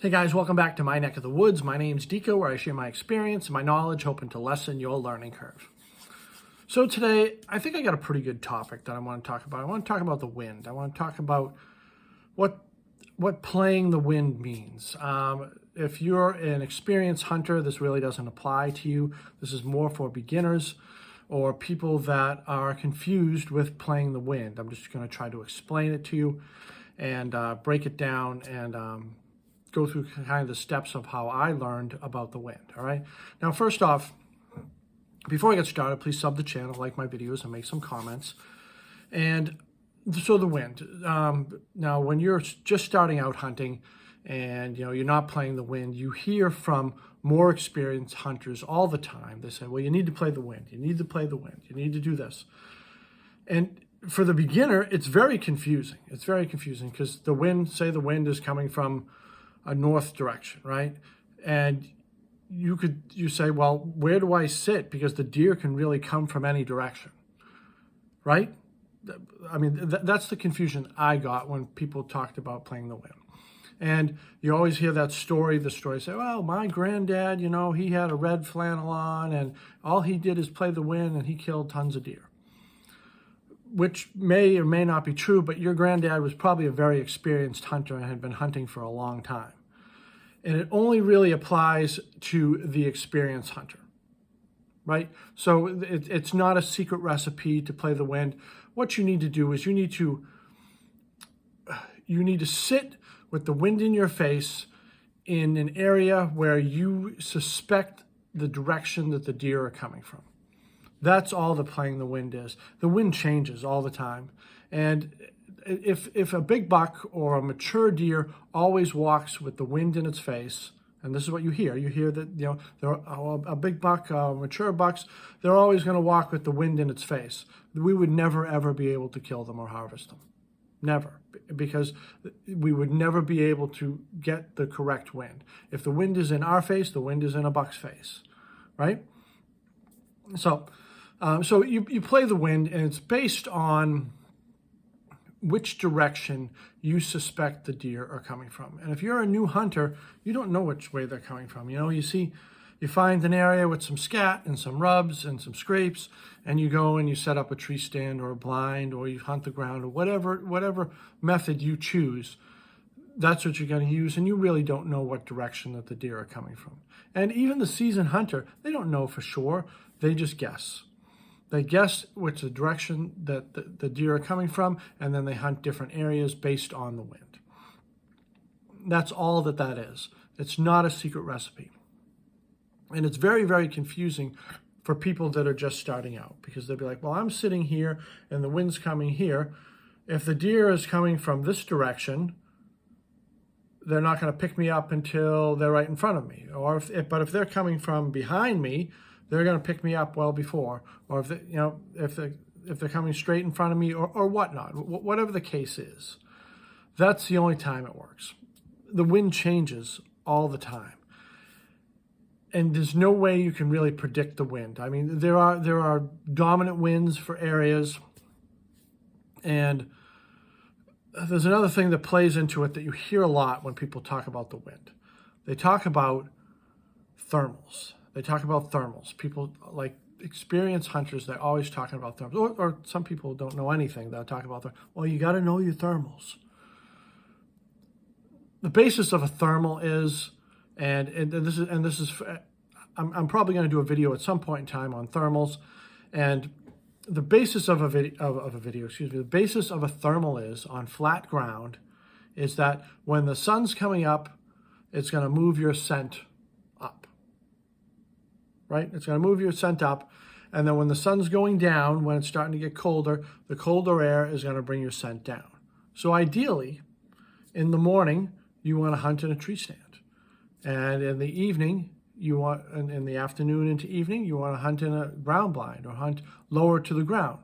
Hey guys, welcome back to My Neck of the Woods. My name's Deco, where I share my experience and my knowledge, hoping to lessen your learning curve. So today, I think I got a pretty good topic that I want to talk about. I want to talk about the wind. I want to talk about what playing the wind means. If you're an experienced hunter, this really doesn't apply to you. This is more for beginners or people that are confused with playing the wind. I'm just going to try to explain it to you and break it down and go through kind of the steps of how I learned about the wind, all right? Now, first off, before I get started, please sub the channel, like my videos, and make some comments. And so the wind. Now, when you're just starting out hunting and you're not playing the wind, you hear from more experienced hunters all the time. They say, well, you need to play the wind. You need to play the wind. You need to do this. And for the beginner, it's very confusing. It's very confusing because the wind is coming from a north direction, right? And you say, well, where do I sit? Because the deer can really come from any direction, right? I mean, that's the confusion I got when people talked about playing the wind. And you always hear that story, the story say, well, my granddad, he had a red flannel on and all he did is play the wind and he killed tons of deer. Which may or may not be true, but your granddad was probably a very experienced hunter and had been hunting for a long time. And it only really applies to the experienced hunter, right? So it's not a secret recipe to play the wind. What you need to do is you need to sit with the wind in your face in an area where you suspect the direction that the deer are coming from. That's all that playing the wind is. The wind changes all the time. And if a big buck or a mature deer always walks with the wind in its face, and this is what you hear that, a big buck, mature bucks, they're always going to walk with the wind in its face. We would never, ever be able to kill them or harvest them. Never. Because we would never be able to get the correct wind. If the wind is in our face, the wind is in a buck's face, right? So you play the wind, and it's based on which direction you suspect the deer are coming from. And if you're a new hunter, you don't know which way they're coming from. You find an area with some scat and some rubs and some scrapes, and you go and you set up a tree stand or a blind, or you hunt the ground, or whatever method you choose. That's what you're going to use, and you really don't know what direction that the deer are coming from. And even the seasoned hunter, they don't know for sure. They just guess. They guess which the direction that the deer are coming from, and then they hunt different areas based on the wind. That's all that is. It's not a secret recipe. And it's very, very confusing for people that are just starting out, because they'll be like, well, I'm sitting here and the wind's coming here. If the deer is coming from this direction, they're not going to pick me up until they're right in front of me. But if they're coming from behind me, they're going to pick me up well before. Or if they're coming straight in front of me, or whatnot, whatever the case is. That's the only time it works. The wind changes all the time. And there's no way you can really predict the wind. I mean, there are dominant winds for areas. And there's another thing that plays into it that you hear a lot when people talk about the wind. They talk about thermals. People like experienced hunters, they're always talking about thermals. Or some people don't know anything. They'll talk about well, you got to know your thermals. The basis of a thermal is, and this is, I'm probably going to do a video at some point in time on thermals, and the basis of the basis of a thermal is on flat ground is that when the sun's coming up, it's going to move your scent up, right? It's going to move your scent up, and then when the sun's going down, when it's starting to get colder, the colder air is going to bring your scent down. So ideally, in the morning, you want to hunt in a tree stand. And in the evening, in the afternoon into evening, you want to hunt in a ground blind or hunt lower to the ground.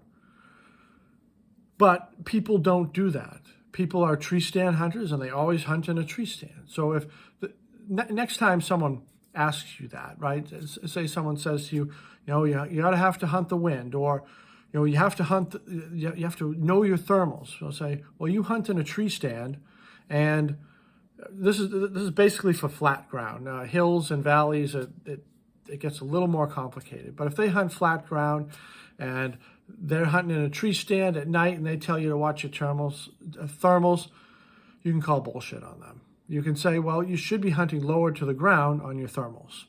But people don't do that. People are tree stand hunters, and they always hunt in a tree stand. So if next time someone asks you that, right? Say someone says to you, you gotta have to hunt the wind, or you have to know your thermals. So say, well, you hunt in a tree stand, and This is basically for flat ground. Hills and valleys, it gets a little more complicated. But if they hunt flat ground and they're hunting in a tree stand at night and they tell you to watch your thermals, you can call bullshit on them. You can say, well, you should be hunting lower to the ground on your thermals.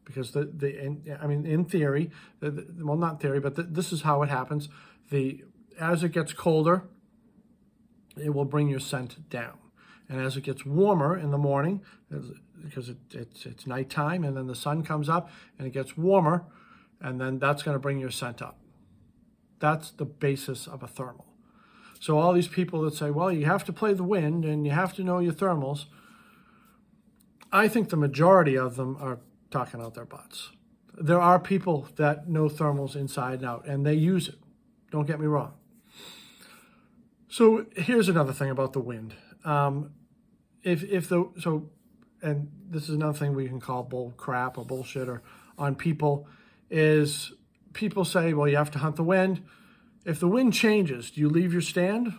Because in theory, well, not theory, but this is how it happens. As it gets colder, it will bring your scent down. And as it gets warmer in the morning, because it's nighttime, and then the sun comes up and it gets warmer, and then that's going to bring your scent up. That's the basis of a thermal. So all these people that say, well, you have to play the wind and you have to know your thermals, I think the majority of them are talking out their butts. There are people that know thermals inside and out, and they use it. Don't get me wrong. So here's another thing about the wind. And this is another thing we can call bull crap or bullshit on people, is people say, well, you have to hunt the wind. If the wind changes, do you leave your stand?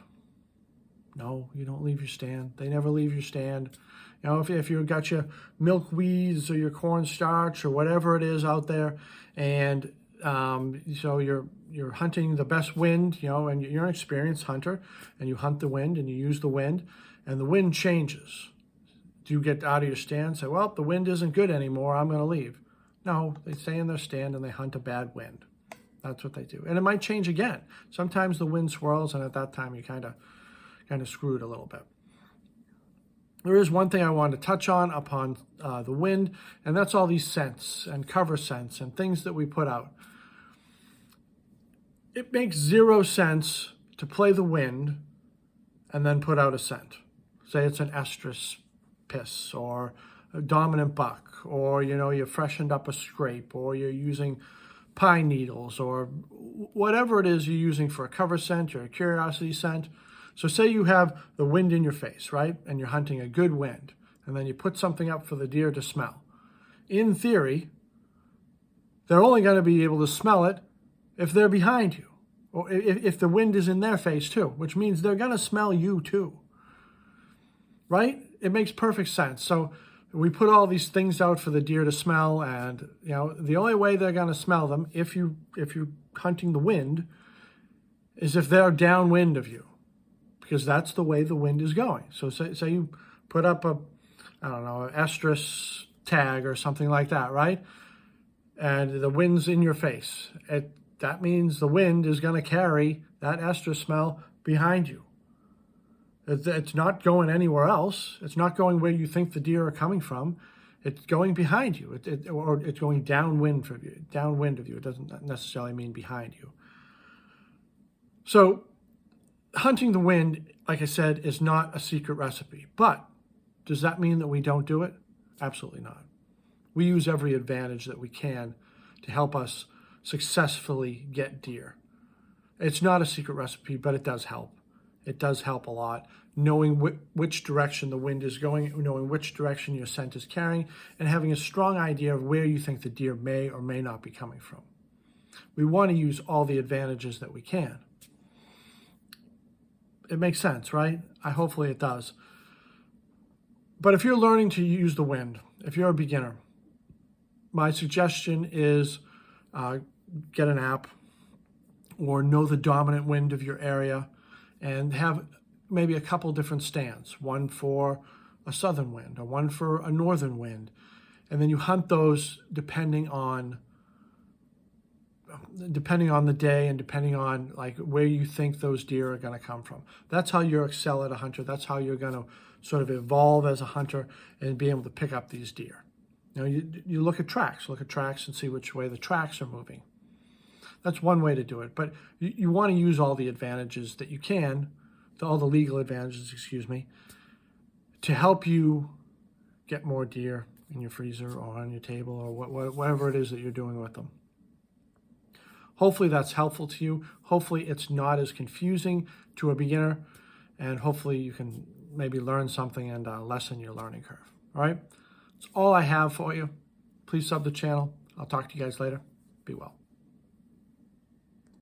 No, you don't leave your stand. They never leave your stand. You know, if you've got your milkweeds or your cornstarch or whatever it is out there, and so you're hunting the best wind, you know, and you're an experienced hunter, and you hunt the wind and you use the wind, and the wind changes. Do you get out of your stand and say, well, the wind isn't good anymore, I'm going to leave? No, they stay in their stand and they hunt a bad wind. That's what they do. And it might change again. Sometimes the wind swirls, and at that time you kind of screwed a little bit. There is one thing I wanted to touch on upon the wind, and that's all these scents and cover scents and things that we put out. It makes zero sense to play the wind and then put out a scent. Say it's an estrus piss or a dominant buck, or you freshened up a scrape, or you're using pine needles, or whatever it is you're using for a cover scent or a curiosity scent. So say you have the wind in your face, right? And you're hunting a good wind, and then you put something up for the deer to smell. In theory, they're only going to be able to smell it if they're behind you, or if the wind is in their face too, which means they're going to smell you too, right? It makes perfect sense. So we put all these things out for the deer to smell, and the only way they're going to smell them, if you're hunting the wind, is if they're downwind of you, because that's the way the wind is going. So say you put up an estrus tag or something like that, right? And the wind's in your face. That means the wind is going to carry that estrus smell behind you. It's not going anywhere else. It's not going where you think the deer are coming from. It's going behind you, or it's going downwind of you. It doesn't necessarily mean behind you. So hunting the wind, like I said, is not a secret recipe. But does that mean that we don't do it? Absolutely not. We use every advantage that we can to help us successfully get deer. It's not a secret recipe, but it does help. It does help a lot. Knowing which direction the wind is going, knowing which direction your scent is carrying, and having a strong idea of where you think the deer may or may not be coming from. We want to use all the advantages that we can. It makes sense, right? Hopefully it does. But if you're learning to use the wind, if you're a beginner, my suggestion is get an app or know the dominant wind of your area, and have maybe a couple different stands, one for a southern wind or one for a northern wind. And then you hunt those depending on the day and depending on like where you think those deer are going to come from. That's how you excel at a hunter. That's how you're going to sort of evolve as a hunter and be able to pick up these deer. You look at tracks and see which way the tracks are moving. That's one way to do it. But you want to use all the advantages that you can, all the legal advantages, to help you get more deer in your freezer or on your table or whatever it is that you're doing with them. Hopefully that's helpful to you. Hopefully it's not as confusing to a beginner, and hopefully you can maybe learn something and lessen your learning curve. All right? That's all I have for you. Please sub the channel. I'll talk to you guys later. Be well.